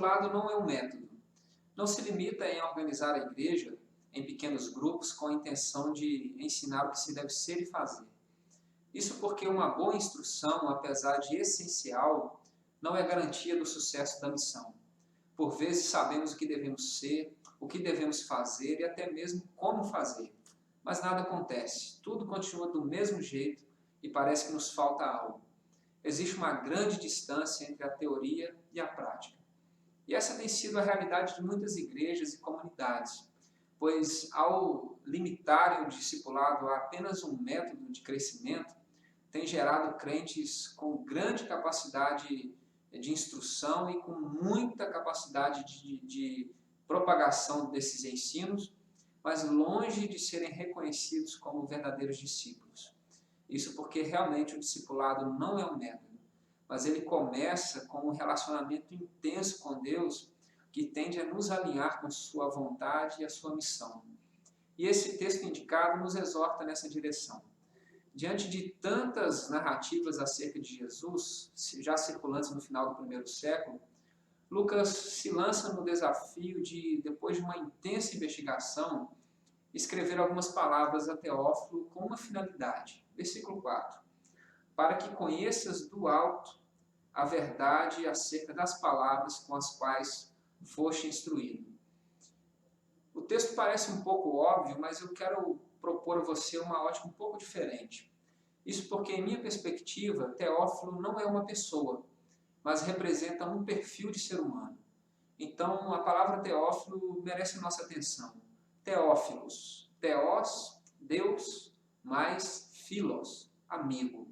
discipulado não é um método. Não se limita em organizar a igreja em pequenos grupos com a intenção de ensinar o que se deve ser e fazer. Isso porque uma boa instrução, apesar de essencial, não é garantia do sucesso da missão. Por vezes sabemos o que devemos ser, o que devemos fazer e até mesmo como fazer. Mas nada acontece, tudo continua do mesmo jeito e parece que nos falta algo. Existe uma grande distância entre a teoria e a prática. E essa tem sido a realidade de muitas igrejas e comunidades, pois ao limitarem o discipulado a apenas um método de crescimento, tem gerado crentes com grande capacidade de instrução e com muita capacidade de propagação desses ensinos, mas longe de serem reconhecidos como verdadeiros discípulos. Isso porque realmente o discipulado não é um método, mas ele começa com um relacionamento intenso com Deus que tende a nos alinhar com sua vontade e a sua missão. E esse texto indicado nos exorta nessa direção. Diante de tantas narrativas acerca de Jesus, já circulantes no final do primeiro século, Lucas se lança no desafio de, depois de uma intensa investigação, escrever algumas palavras a Teófilo com uma finalidade. Versículo 4. Para que conheças do alto a verdade acerca das palavras com as quais foste instruído. O texto parece um pouco óbvio, mas eu quero propor a você uma ótica um pouco diferente. Isso porque, em minha perspectiva, Teófilo não é uma pessoa, mas representa um perfil de ser humano. Então, a palavra Teófilo merece nossa atenção. Teófilos, Theos, Deus, mais Philos, amigo.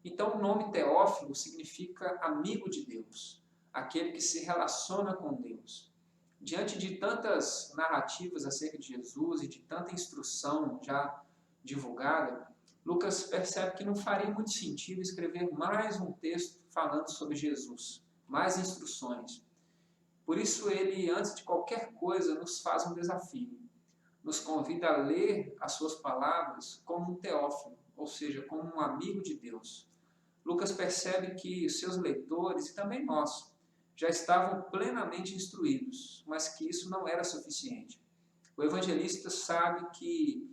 Então, o nome Teófilo significa amigo de Deus, aquele que se relaciona com Deus. Diante de tantas narrativas acerca de Jesus e de tanta instrução já divulgada, Lucas percebe que não faria muito sentido escrever mais um texto falando sobre Jesus, mais instruções. Por isso ele, antes de qualquer coisa, nos faz um desafio. Nos convida a ler as suas palavras como um Teófilo, ou seja, como um amigo de Deus. Lucas percebe que os seus leitores, e também nós, já estavam plenamente instruídos, mas que isso não era suficiente. O evangelista sabe que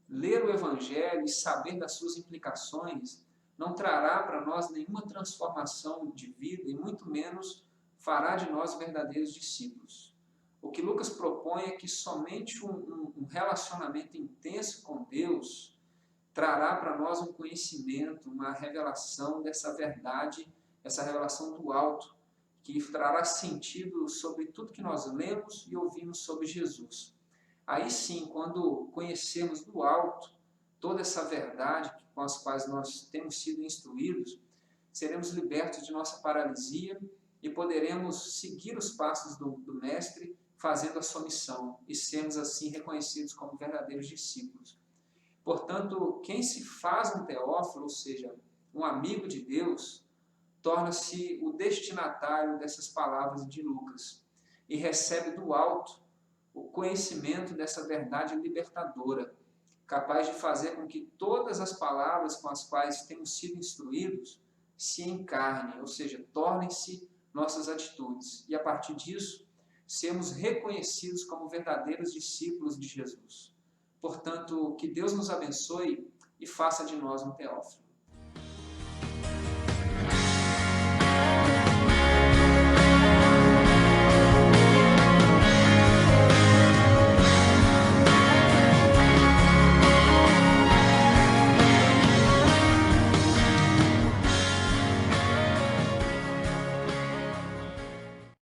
ler o Evangelho e saber das suas implicações não trará para nós nenhuma transformação de vida e muito menos fará de nós verdadeiros discípulos. O que Lucas propõe é que somente um relacionamento intenso com Deus trará para nós um conhecimento, uma revelação dessa verdade, essa revelação do alto, que trará sentido sobre tudo que nós lemos e ouvimos sobre Jesus. Aí sim, quando conhecemos do alto toda essa verdade com as quais nós temos sido instruídos, seremos libertos de nossa paralisia e poderemos seguir os passos do Mestre, fazendo a sua missão e sermos assim reconhecidos como verdadeiros discípulos. Portanto, quem se faz um Teófilo, ou seja, um amigo de Deus, torna-se o destinatário dessas palavras de Lucas e recebe do alto o conhecimento dessa verdade libertadora, capaz de fazer com que todas as palavras com as quais temos sido instruídos se encarnem, ou seja, tornem-se nossas atitudes. E a partir disso, sermos reconhecidos como verdadeiros discípulos de Jesus. Portanto, que Deus nos abençoe e faça de nós um Teófilo.